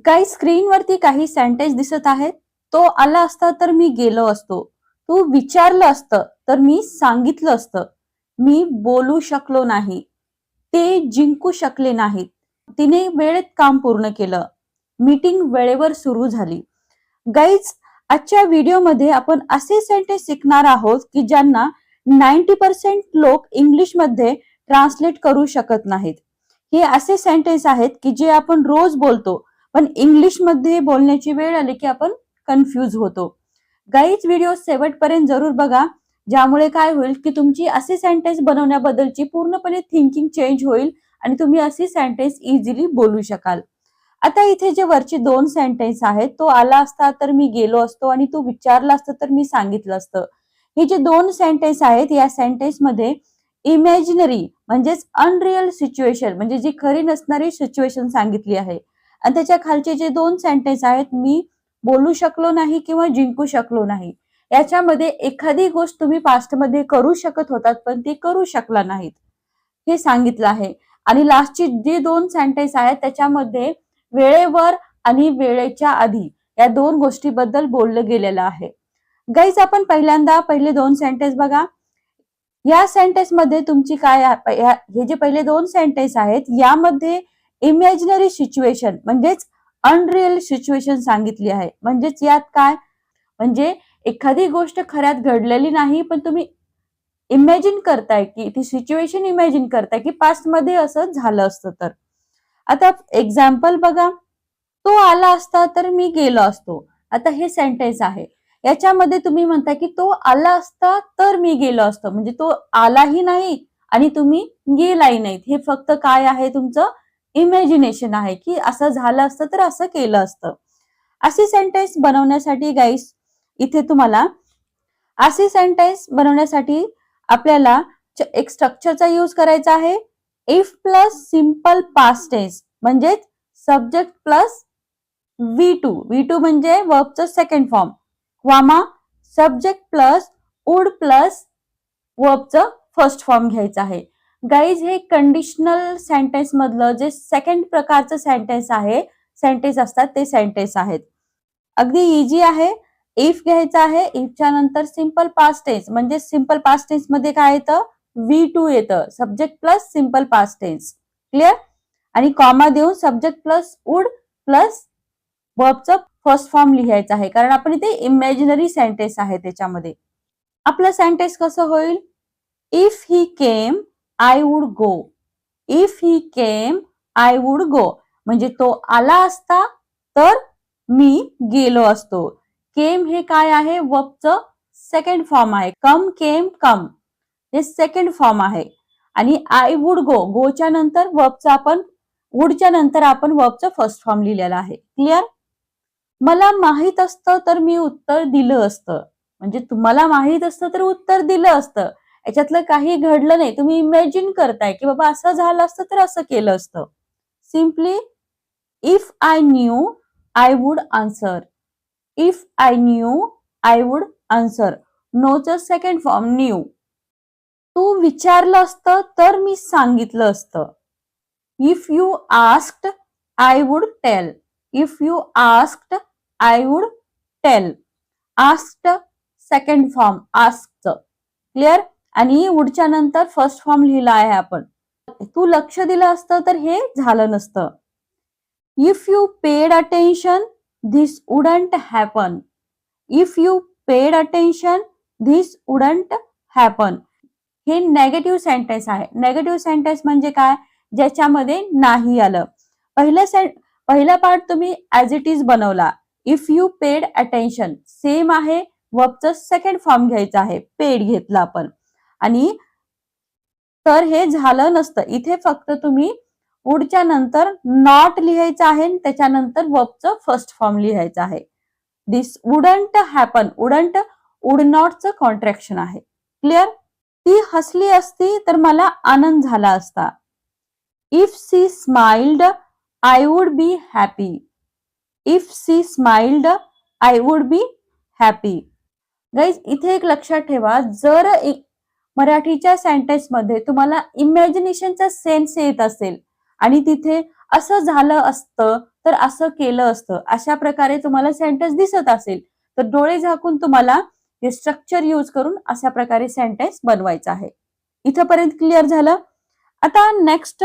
काही स्क्रीनवरती काही सेंटेन्स दिसत आहेत. तो आला असता तर मी गेलो असतो. तू विचारलं असतं तर मी सांगितलं असतं. मी बोलू शकलो नाही. ते जिंकू शकले नाहीत. तिने वेळेत काम पूर्ण केलं. मीटिंग वेळेवर सुरू झाली. गाईज, आजच्या व्हिडिओमध्ये आपण असे सेंटेन्स शिकणार आहोत की ज्यांना 90% लोक इंग्लिशमध्ये ट्रान्सलेट करू शकत नाहीत. हे असे सेंटेन्स आहेत की जे आपण रोज बोलतो, पण इंग्लिशमध्ये बोलण्याची वेळ आली की आपण कन्फ्यूज होतो. गाईज, व्हिडिओ शेवटपर्यंत जरूर बघा, ज्यामुळे काय होईल की तुमची असे सेंटेन्स बनवण्याबद्दलची पूर्णपणे थिंकिंग चेंज होईल आणि तुम्ही असे सेंटेन्स इझिली बोलू शकाल. आता इथे जे वरचे दोन सेंटेन्स आहेत, तो आला असता तर मी गेलो असतो आणि तू विचारलं असतं तर मी सांगितलं असतं. हे जे दोन सेंटेन्स आहेत, या सेंटेन्स मध्ये इमॅजिनरी म्हणजेच अनरिअल सिच्युएशन म्हणजे जी खरी नसणारी सिच्युएशन सांगितली आहे. आणि त्याच्या खालचे जे दोन सेंटेन्स आहेत, मी बोलू शकलो नाही किंवा जिंकू शकलो नाही, याच्यामध्ये एखादी गोष्ट तुम्ही पास्ट मध्ये करू शकत होतात पण ती करू शकला नाहीत हे सांगितलं आहे. आणि लास्टचे जे दोन सेंटेन्स आहेत त्याच्यामध्ये वेळेवर आणि वेळेच्या आधी या दोन गोष्टीबद्दल बोललं गेलेलं आहे. गाईज, आपण पहिल्यांदा पहिले दोन सेंटेन्स बघा. या सेंटेन्स मध्ये तुमची काय हे जे पहिले दोन सेंटेन्स आहेत यामध्ये इमॅजिनरी सिच्युएशन म्हणजेच अनरिअल सिच्युएशन सांगितली आहे. म्हणजेच यात काय म्हणजे एखादी गोष्ट खऱ्यात घडलेली नाही पण तुम्ही इमॅजिन करताय की ती सिच्युएशन इमॅजिन करताय की पास्ट मध्ये असं झालं असतं तर. आता एक्झाम्पल बघा. तो आला असता तर मी गेलो असतो. आता हे सेंटेन्स आहे. याच्यामध्ये तुम्ही म्हणता की तो आला असता तर मी गेलो असतो, म्हणजे तो आलाही नाही आणि तुम्ही गेलाही नाहीत. हे फक्त काय आहे, तुमचं इमॅजिनेशन आहे की असं झालं असतं तर असं केलं असतं. असे सेंटेन्स बनवण्यासाठी गाईस, इथे तुम्हाला असे सेंटेन्स बनवण्यासाठी आपल्याला एक स्ट्रक्चरचा यूज करायचा आहे. If plus simple past tense म्हणजेच सब्जेक्ट प्लस V2 म्हणजे वर्बचं सेकंड फॉर्म, वामा सब्जेक्ट प्लस वुड प्लस वर्बचं फर्स्ट फॉर्म घ्यायचं आहे. गाईज, हे कंडिशनल सेंटेन्स मधलं जे सेकंड प्रकारचं सेंटेन्स असतात ते सेंटेन्स आहेत. अगदी इझी आहे. इफ घ्यायचा आहे. इफच्या नंतर सिंपल पास्ट टेन्स म्हणजे सिंपल पास्ट टेन्स मध्ये काय येतं, V2 येतं. Subject plus simple past tense. Clear. आणि कॉमा देऊन सब्जेक्ट प्लस वुड प्लस वर्बचं फर्स्ट फॉर्म लिहायचा आहे, कारण आपण इथे इमॅजिनरी सेंटेन्स आहे त्याच्यामध्ये. आपलं सेंटेन्स कसं होईल, if he came I would go. If he came I would go म्हणजे तो आला असता तर मी गेलो असतो. केम हे काय आहे, वर्बचं सेकंड फॉर्म आहे. कम केम कम हे सेकंड फॉर्म आहे. आणि आय वुड गो, गोच्या नंतर वर्बचं आपण वुडच्या नंतर आपण वर्बचं फर्स्ट फॉर्म लिहिलेला आहे. क्लिअर. मला माहित असतं तर मी उत्तर दिलं असतं, म्हणजे तुम्हाला माहित असतं तर उत्तर दिलं असतं. याच्यातलं काही घडलं नाही, तुम्ही इमॅजिन करताय की बाबा असं झालं असतं तर असं केलं असतं. Simply if I knew I would answer. If I knew I would answer. नोचं सेकंड फॉर्म न्यू. तू विचारलं असतं तर मी सांगितलं असतं. If you asked I would tell. If you asked I would tell. Asked second form आस्कचं. Clear. आणि वुडच्या नंतर फर्स्ट फॉर्म लिहिला आहे आपण. तू लक्ष दिलं असतं तर हे झालं नसतं. If you paid attention this wouldn't happen. If you paid attention this wouldn't happen. हे नेगेटिव्ह सेंटेन्स आहे. नेगेटिव्ह सेंटेन्स म्हणजे काय, ज्याच्यामध्ये नाही आलं. पहिला पार्ट तुम्ही ऍज इट इज बनवला. If you paid attention same आहे, वर्बचं सेकंड फॉर्म घ्यायचा आहे, पेड घेतला आपण. आणि तर हे झालं नसतं. इथे फक्त तुम्ही वुडच्या नंतर नॉट लिहायचं आहे, त्याच्यानंतर वर्बचं फर्स्ट फॉर्म लिहायचं आहे. This wouldn't happen. Wouldn't would नॉटचं कॉन्ट्रॅक्शन आहे. क्लिअर. ती हसली असती तर मला आनंद झाला असता. If she smiled I would be happy. If she smiled I would be happy. Guys, इथे एक लक्षात ठेवा, जर मराठीच्या सेंटेन्स मध्ये तुम्हाला इमॅजिनेशनचा सेन्स येत असेल आणि तिथे असं झालं असतं तर असं केलं असतं. अशा प्रकारे तुम्हाला सेंटेन्स दिसत असेल तर डोळे झाकून तुम्हाला हे स्ट्रक्चर यूज करून अशा प्रकारे सेंटेन्स बनवायचं आहे. इथपर्यंत क्लिअर झालं? आता नेक्स्ट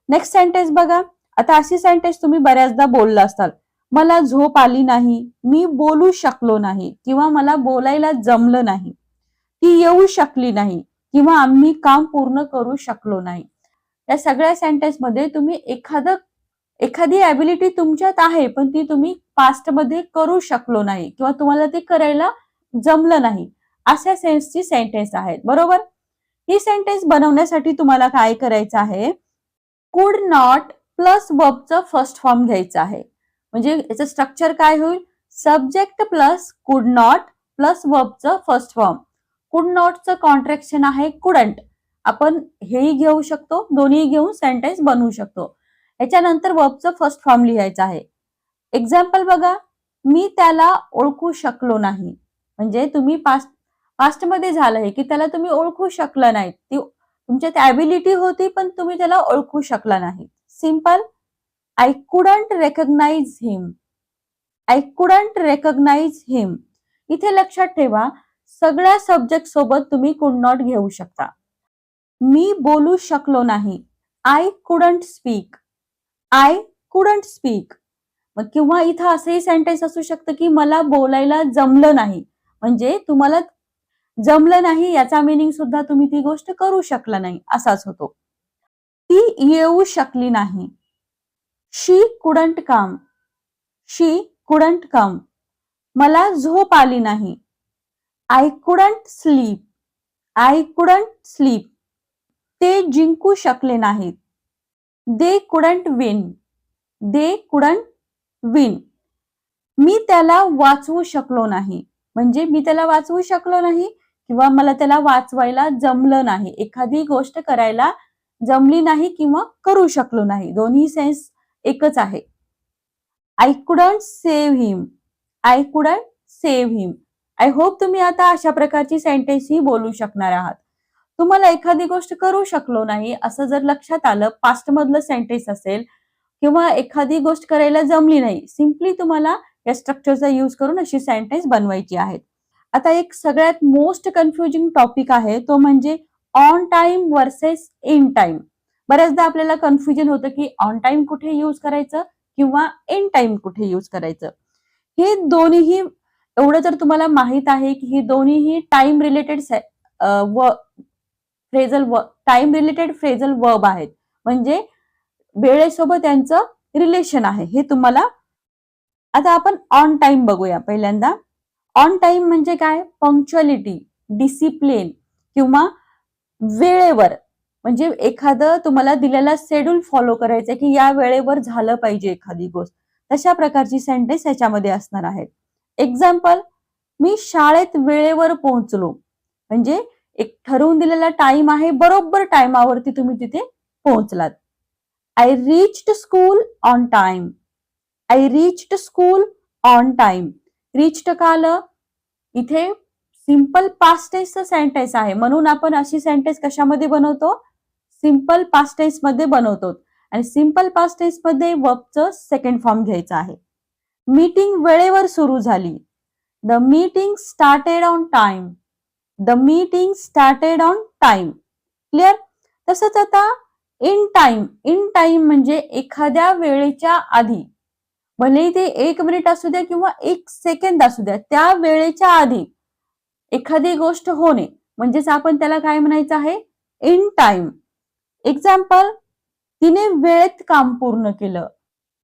सेंटेन्स बघा. आता अशी सेंटेन्स तुम्ही बऱ्याचदा बोलला असाल. मला झोप आली नाही, मी बोलू शकलो नाही किंवा मला बोलायला जमलं नाही, ती येऊ शकली नाही किंवा आम्ही काम पूर्ण करू शकलो नाही. या सगळ्या सेंटेन्स मध्ये तुम्ही एखादी ॲबिलिटी तुमच्यात आहे पण ती तुम्ही पास्ट मध्ये करू शकलो नाही किंवा तुम्हाला ते करायला जमलं नाही, अशा सेन्सची सेंटेन्स आहेत. बरोबर? ही सेंटेन्स बनवण्यासाठी तुम्हाला काय करायचं आहे, कुड नॉट प्लस वर्बचं फर्स्ट फॉर्म घ्यायचं आहे. म्हणजे याचं स्ट्रक्चर काय होईल, सब्जेक्ट प्लस कुड नॉट प्लस वर्बचं फर्स्ट फॉर्म. कुड नॉटचं कॉन्ट्रॅक्शन आहे कुडंट. आपण हेही घेऊ शकतो, दोन्ही घेऊन सेंटेन्स बनवू शकतो. याच्यानंतर वर्बचं फर्स्ट फॉर्म लिहायचं आहे. एक्झाम्पल बघा, मी त्याला ओळखू शकलो नाही. म्हणजे तुम्ही पास्ट मध्ये झालं आहे की त्याला तुम्ही ओळखू शकला नाही, ती तुमच्यात ॲबिलिटी होती पण तुम्ही त्याला ओळखू शकला नाही. Simple, I couldn't recognise him. I couldn't recognise him. इथे लक्षात ठेवा, सगळ्या सब्जेक्ट सोबत तुम्ही कुड नॉट घेऊ शकता. मी बोलू शकलो नाही, I couldn't speak. I couldn't speak. मग किंवा इथं असंही सेंटेन्स असू शकतं की मला बोलायला जमलं नाही. म्हणजे तुम्हाला जमलं नाही याचा मीनिंग सुद्धा तुम्ही ती गोष्ट करू शकला नाही असाच होतो. ती येऊ शकली नाही. She couldn't come. She couldn't come. मला झोप आली नाही. I couldn't sleep. I couldn't sleep. ते जिंकू शकले नाहीत. They couldn't win. They couldn't win. मी त्याला वाचवू शकलो नाही. म्हणजे मी त्याला वाचवू शकलो नाही किंवा मला त्याला वाचवायला जमलं नाही. एखादी गोष्ट करायला जमली नाही किंवा करू शकलो नाही. दोन्ही सेन्स एकच आहे. I couldn't save him. I couldn't save him. I hope तुम्ही आता अशा प्रकारची सेंटेन्स ही बोलू शकणार आहात. तुम्हाला एखादी गोष्ट करू शकलो नाही असं जर लक्षात आलं, पास्ट मधलं सेंटेन्स असेल किंवा एखादी गोष्ट करायला जमली नाही, सिम्पली तुम्हाला या स्ट्रक्चरचा यूज करून अशी सेंटेन्स बनवायची आहेत. आता एक सगळ्यात मोस्ट कन्फ्युजिंग टॉपिक आहे तो म्हणजे on time versus in time. बऱ्याचदा आपल्याला कन्फ्युजन होतं की ऑन टाइम कुठे यूज करायचं किंवा इन टाइम कुठे यूज करायचं. हे दोन्हीही एवढं तर तुम्हाला माहित आहे की ही दोन्हीही time related time related phrasal verb आहेत. म्हणजे वेळेसोबत त्यांचं रिलेशन आहे हे तुम्हाला. आता आपण ऑन टाइम बघूया पहिल्यांदा. ऑन टाइम म्हणजे काय, पंक्च्युअलिटी, डिसिप्लिन किंवा वेळेवर. म्हणजे एखादं तुम्हाला दिलेला शेड्यूल फॉलो करायचं की या वेळेवर झालं पाहिजे एखादी गोष्ट, तशा प्रकारची सेंटेन्स याच्यामध्ये असणार आहेत. एक्झाम्पल, मी शाळेत वेळेवर पोहोचलो. म्हणजे एक ठरवून दिलेला टाइम आहे, बरोबर टाइमावरती तुम्ही तिथे पोहोचलात. I reached school on time. I reached school on time. Reached का आलं, इथे सिंपल पास्ट टेन्सचं सेंटेन्स आहे म्हणून आपण अशी सेंटेन्स कशामध्ये बनवतो, सिंपल पास्ट टेन्स मध्ये बनवतो. आणि सिंपल पास्ट टेन्स मध्ये वर्बचं सेकंड फॉर्म घ्यायचा आहे. मीटिंग वेळेवर सुरू झाली. The meeting started on time. The meeting started on time. Clear? तसंच आता इन टाइम. इन टाइम म्हणजे एखाद्या वेळेच्या आधी, भले ते 1 मिनिट असू द्या किंवा 1 सेकंद असू द्या, त्या वेळेच्या आधी एखादी गोष्ट होणे म्हणजेच आपण त्याला काय म्हणायचं आहे, इन टाइम. एक्झाम्पल, तिने वेळेत काम पूर्ण केलं.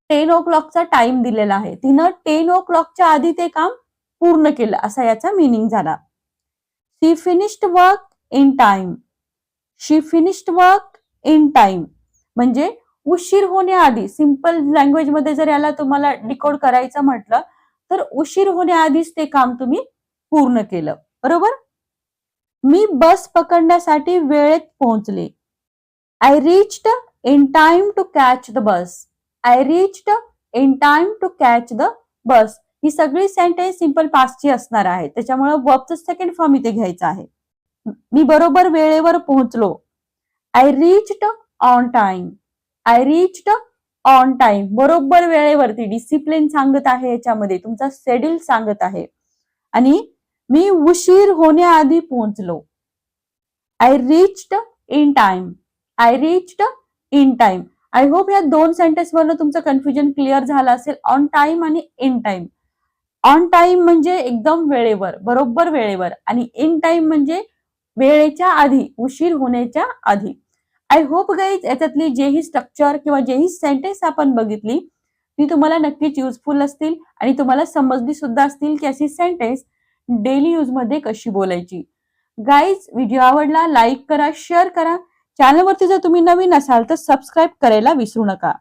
10 o'clockचा टाइम दिलेला आहे, तिनं 10 o'clockच्या आधी ते काम पूर्ण केलं असा याचा मीनिंग झाला. She finished work in time. She finished work in time म्हणजे उशीर होण्याआधी. सिंपल लँग्वेज मध्ये जर याला तुम्हाला डिकोड करायचं म्हटलं तर उशीर होण्याआधीच ते काम तुम्ही पूर्ण केलं. बरोबर? मी बस पकडण्यासाठी वेळेत पोहोचले. I reached in time to catch the bus. I reached in time to catch the bus. ही सगळी सेंटेन्स सिंपल पास्टची असणार आहे, त्याच्यामुळे वर्बचं सेकंड फॉर्म इथे घ्यायचा आहे. मी बरोबर वेळेवर पोहोचलो. I reached on time. I reached on time, बरोबर वेळेवरती, डिसिप्लिन सांगत आहे याच्यामध्ये, तुमचा शेड्यूल सांगत आहे. आणि मी उशीर होण्याआधी पोहोचलो. I reached in time. I reached in time. I hope या 2 सेंटेन्स वरनं तुमचं कन्फ्युजन क्लिअर झालं असेल. ऑन टाइम आणि इन टाइम. ऑन टाइम म्हणजे एकदम वेळेवर, बरोबर वेळेवर, आणि इन टाइम म्हणजे वेळेच्या आधी, उशीर होण्याच्या आधी. आय होप गाईज याच्यातली जेही स्ट्रक्चर किंवा जेही सेंटेन्स आपण बघितली ती तुम्हाला नक्कीच युजफुल असतील आणि तुम्हाला समजली सुद्धा असतील की अशी सेंटेन्स डेली यूज मध्ये कशी बोलायची. गाईज व्हिडिओ आवडला लाईक करा, शेअर करा. चॅनलवरती जर तुम्ही नवीन असाल तर सबस्क्राईब करायला विसरू नका.